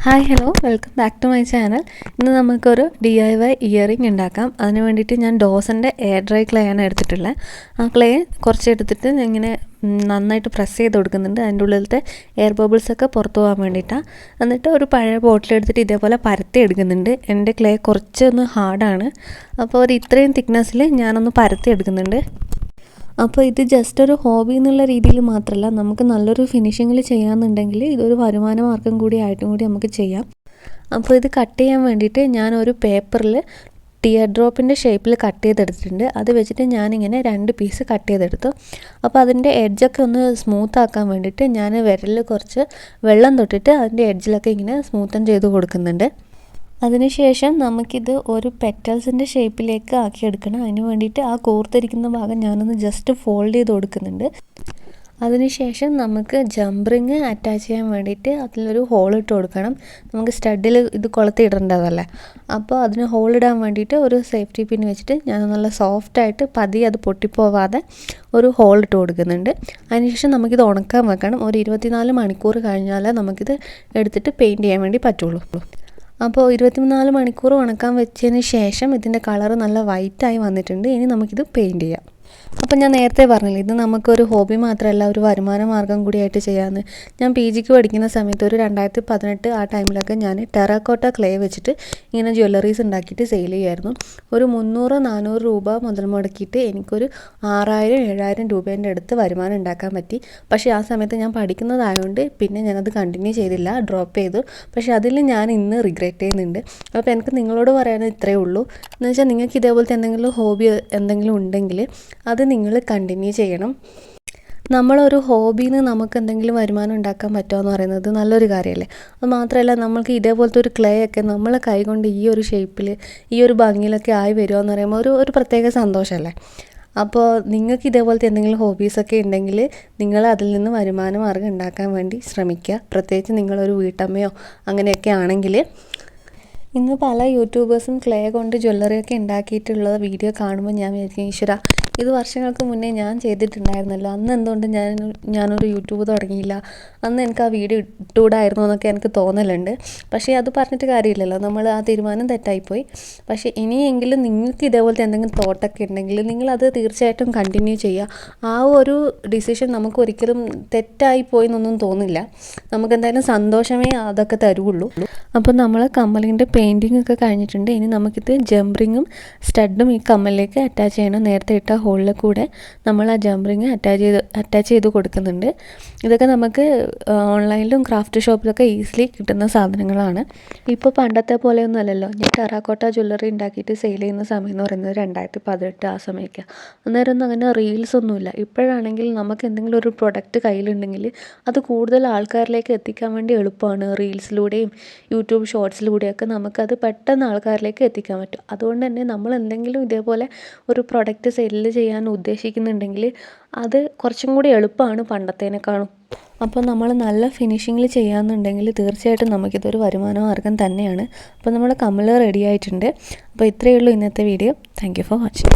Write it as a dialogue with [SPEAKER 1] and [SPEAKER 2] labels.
[SPEAKER 1] Hi hello welcome back to my channel. ഇന്ന് നമുക്കൊരു DIY earring ഉണ്ടാക്കാം. അതിന് വേണ്ടിയിട്ട് ഞാൻ ഡോസിൻ്റെ എയർ ഡ്രൈ ക്ലേ ആണ് എടുത്തിട്ടുള്ളത്. ആ ക്ലേ കുറച്ച് എടുത്തിട്ട് ഇങ്ങനെ നന്നായിട്ട് പ്രസ് ചെയ്ത് കൊടുക്കുന്നുണ്ട്. അതിൻ്റെ ഉള്ളിലത്തെ എയർ ബബിൾസൊക്കെ പുറത്തു പോകാൻ വേണ്ടിയിട്ടാണ്. എന്നിട്ട് ഒരു പഴയ ബോട്ടിൽ എടുത്തിട്ട് ഇതേപോലെ പരത്തി എടുക്കുന്നുണ്ട്. എൻ്റെ ക്ലേ കുറച്ചൊന്ന് ഹാർഡാണ്, അപ്പോൾ ഒരു ഇത്രയും തിക്നെസ്സിൽ ഞാനൊന്ന് പരത്തി എടുക്കുന്നുണ്ട്. അപ്പോൾ ഇത് ജസ്റ്റ് ഒരു ഹോബി എന്നുള്ള രീതിയിൽ മാത്രമല്ല, നമുക്ക് നല്ലൊരു ഫിനിഷിങ്ങിൽ ചെയ്യാമെന്നുണ്ടെങ്കിൽ ഇതൊരു വരുമാന മാർഗ്ഗം കൂടി ആയിട്ടും കൂടി നമുക്ക് ചെയ്യാം. അപ്പോൾ ഇത് കട്ട് ചെയ്യാൻ വേണ്ടിയിട്ട് ഞാനൊരു പേപ്പറിൽ ടിയർ ഡ്രോപ്പിൻ്റെ ഷേപ്പിൽ കട്ട് ചെയ്തെടുത്തിട്ടുണ്ട്. അത് വെച്ചിട്ട് ഞാനിങ്ങനെ 2 പീസ് കട്ട് ചെയ്തെടുത്തു. അപ്പോൾ അതിൻ്റെ എഡ്ജൊക്കെ ഒന്ന് സ്മൂത്ത് ആക്കാൻ വേണ്ടിയിട്ട് ഞാൻ വിരലിൽ കുറച്ച് വെള്ളം തൊട്ടിട്ട് അതിൻ്റെ എഡ്ജിലൊക്കെ ഇങ്ങനെ സ്മൂത്തൻ ചെയ്ത് കൊടുക്കുന്നുണ്ട്. അതിനുശേഷം നമുക്കിത് ഒരു പെറ്റൽസിൻ്റെ ഷേപ്പിലേക്ക് ആക്കിയെടുക്കണം. അതിന് വേണ്ടിയിട്ട് ആ കോർത്തിരിക്കുന്ന ഭാഗം ഞാനൊന്ന് ജസ്റ്റ് ഫോൾഡ് ചെയ്ത് കൊടുക്കുന്നുണ്ട്. അതിനുശേഷം നമുക്ക് ജംറിങ് അറ്റാച്ച് ചെയ്യാൻ വേണ്ടിയിട്ട് അതിലൊരു ഹോൾ ഇട്ട് കൊടുക്കണം. നമുക്ക് സ്റ്റഡിൽ ഇത് കൊളുത്തിയിടേണ്ടതല്ലേ, അപ്പോൾ അതിന് ഹോൾ ഇടാൻ വേണ്ടിയിട്ട് ഒരു സേഫ്റ്റി പിൻ വെച്ചിട്ട് ഞാൻ നല്ല സോഫ്റ്റായിട്ട് പതിയെ അത് പൊട്ടിപ്പോവാതെ ഒരു ഹോൾ ഇട്ട് കൊടുക്കുന്നുണ്ട്. അതിനുശേഷം നമുക്കിത് ഉണക്കാൻ വെക്കണം. ഒരു 24 മണിക്കൂർ കഴിഞ്ഞാലേ നമുക്കിത് എടുത്തിട്ട് പെയിൻറ്റ് ചെയ്യാൻ വേണ്ടി പറ്റുള്ളൂ. അപ്പോൾ 24 മണിക്കൂർ ഉണക്കാൻ വെച്ചതിന് ശേഷം ഇതിൻ്റെ കളറ് നല്ല വൈറ്റായി വന്നിട്ടുണ്ട്. ഇനി നമുക്കിത് പെയിൻറ്റ് ചെയ്യാം. അപ്പോൾ ഞാൻ നേരത്തെ പറഞ്ഞില്ലേ, ഇത് നമുക്കൊരു ഹോബി മാത്രമല്ല ഒരു വരുമാന മാർഗ്ഗം കൂടിയായിട്ട് ചെയ്യാമെന്ന്. ഞാൻ PGക്ക് പഠിക്കുന്ന സമയത്ത് ഒരു 2018 ആ ടൈമിലൊക്കെ ഞാൻ ടെറാക്കോട്ട ക്ലേ വെച്ചിട്ട് ഇങ്ങനെ ജ്വല്ലറീസ് ഉണ്ടാക്കിയിട്ട് സെയിൽ ചെയ്യുമായിരുന്നു. ഒരു 300-400 രൂപ മുതൽ മുടക്കിയിട്ട് എനിക്കൊരു 6000-7000 രൂപേൻ്റെ അടുത്ത് വരുമാനം ഉണ്ടാക്കാൻ പറ്റി. പക്ഷേ ആ സമയത്ത് ഞാൻ പഠിക്കുന്നതായതുകൊണ്ട് പിന്നെ ഞാനത് കണ്ടിന്യൂ ചെയ്തില്ല, ഡ്രോപ്പ് ചെയ്തു. പക്ഷേ അതിൽ ഞാൻ ഇന്ന് റിഗ്രറ്റ് ചെയ്യുന്നുണ്ട്. അപ്പോൾ എനിക്ക് നിങ്ങളോട് പറയാനത് ഇത്രയേ ഉള്ളൂ. എന്ന് വെച്ചാൽ നിങ്ങൾക്ക് ഇതേപോലത്തെ എന്തെങ്കിലും ഹോബി എന്തെങ്കിലും ഉണ്ടെങ്കിൽ അത് നിങ്ങൾ കണ്ടിന്യൂ ചെയ്യണം. നമ്മളൊരു ഹോബിയിൽ നിന്ന് നമുക്ക് എന്തെങ്കിലും വരുമാനം ഉണ്ടാക്കാൻ പറ്റുക എന്ന് പറയുന്നത് നല്ലൊരു കാര്യമല്ലേ. അത് മാത്രമല്ല, നമ്മൾക്ക് ഇതേപോലത്തെ ഒരു ക്ലേ ഒക്കെ നമ്മളെ കൈ കൊണ്ട് ഈ ഒരു ഷേപ്പിൽ ഈ ഒരു ഭംഗിയിലൊക്കെ ആയി വരിക എന്ന് പറയുമ്പോൾ ഒരു പ്രത്യേക സന്തോഷമല്ലേ. അപ്പോൾ നിങ്ങൾക്ക് ഇതേപോലത്തെ എന്തെങ്കിലും ഹോബീസൊക്കെ ഉണ്ടെങ്കിൽ നിങ്ങൾ അതിൽ നിന്ന് വരുമാന മാർഗ്ഗം ഉണ്ടാക്കാൻ വേണ്ടി ശ്രമിക്കുക. പ്രത്യേകിച്ച് നിങ്ങളൊരു വീട്ടമ്മയോ അങ്ങനെയൊക്കെ ആണെങ്കിൽ. ഇന്ന് പല യൂട്യൂബേഴ്സും ക്ലേ കൊണ്ട് ജ്വല്ലറിയൊക്കെ ഉണ്ടാക്കിയിട്ടുള്ള വീഡിയോ കാണുമ്പോൾ ഞാൻ വിചാരിക്കും, ഈശ്വര, ഇത് വർഷങ്ങൾക്ക് മുന്നേ ഞാൻ ചെയ്തിട്ടുണ്ടായിരുന്നല്ലോ, അന്ന് എന്തുകൊണ്ട് ഞാനൊരു യൂട്യൂബ് തുടങ്ങിയില്ല, അന്ന് എനിക്ക് ആ വീഡിയോ ഇട്ടുകൂടായിരുന്നു എന്നൊക്കെ എനിക്ക് തോന്നലുണ്ട്. പക്ഷേ അത് പറഞ്ഞിട്ട് കാര്യമില്ലല്ലോ, നമ്മൾ ആ തീരുമാനം തെറ്റായിപ്പോയി. പക്ഷേ ഇനിയെങ്കിലും നിങ്ങൾക്ക് ഇതേപോലത്തെ എന്തെങ്കിലും തോട്ടൊക്കെ ഉണ്ടെങ്കിൽ നിങ്ങളത് തീർച്ചയായിട്ടും കണ്ടിന്യൂ ചെയ്യുക. ആ ഒരു ഡിസിഷൻ നമുക്ക് ഒരിക്കലും തെറ്റായിപ്പോയി എന്നൊന്നും തോന്നില്ല. നമുക്കെന്തായാലും സന്തോഷമേ അതൊക്കെ തരുള്ളൂ. അപ്പോൾ നമ്മൾ കമ്മലിൻ്റെ പെയിൻറ്റിങ് ഒക്കെ കഴിഞ്ഞിട്ടുണ്ട്. ഇനി നമുക്കിത് ജംറിങ്ങും സ്റ്റഡും ഈ കമ്മലിലേക്ക് അറ്റാച്ച് ചെയ്യണം. നേരത്തെ ഇട്ട ഹോളിൽ കൂടെ നമ്മൾ ആ ജംറിങ് അറ്റാച്ച് ചെയ്ത് കൊടുക്കുന്നുണ്ട്. ഇതൊക്കെ നമുക്ക് ഓൺലൈനിലും ക്രാഫ്റ്റ് ഷോപ്പിലൊക്കെ ഈസിലി കിട്ടുന്ന സാധനങ്ങളാണ്. ഇപ്പോൾ പണ്ടത്തെ പോലെയൊന്നും അല്ലല്ലോ. ഞാൻ ടെറാക്കോട്ട ജ്വല്ലറി ഉണ്ടാക്കിയിട്ട് സെയിൽ ചെയ്യുന്ന സമയം എന്ന് പറയുന്നത് 2018 ആ സമയമൊക്കെ. അന്നേരമൊന്നും അങ്ങനെ റീൽസ് ഒന്നുമില്ല. ഇപ്പോഴാണെങ്കിൽ നമുക്ക് എന്തെങ്കിലും ഒരു പ്രൊഡക്റ്റ് കയ്യിലുണ്ടെങ്കിൽ അത് കൂടുതൽ ആൾക്കാരിലേക്ക് എത്തിക്കാൻ വേണ്ടി എളുപ്പമാണ്. റീൽസിലൂടെയും യൂട്യൂബ് ഷോർട്സിലൂടെയൊക്കെ നമുക്കത് പെട്ടെന്ന് ആൾക്കാരിലേക്ക് എത്തിക്കാൻ പറ്റും. അതുകൊണ്ട് തന്നെ നമ്മൾ എന്തെങ്കിലും ഇതേപോലെ ഒരു പ്രൊഡക്റ്റ് സെല്ല് ചെയ്യാൻ ഉദ്ദേശിക്കുന്നുണ്ടെങ്കിൽ അത് കുറച്ചും കൂടി എളുപ്പമാണ് പണ്ടത്തേനേക്കാളും. അപ്പോൾ നമ്മൾ നല്ല ഫിനിഷിങ്ങിൽ ചെയ്യാമെന്നുണ്ടെങ്കിൽ തീർച്ചയായിട്ടും നമുക്കിതൊരു വരുമാന മാർഗ്ഗം തന്നെയാണ്. അപ്പോൾ നമ്മുടെ കമ്മൽ റെഡി ആയിട്ടുണ്ട്. അപ്പോൾ ഇത്രയേ ഉള്ളൂ ഇന്നത്തെ video. Thank you for watching.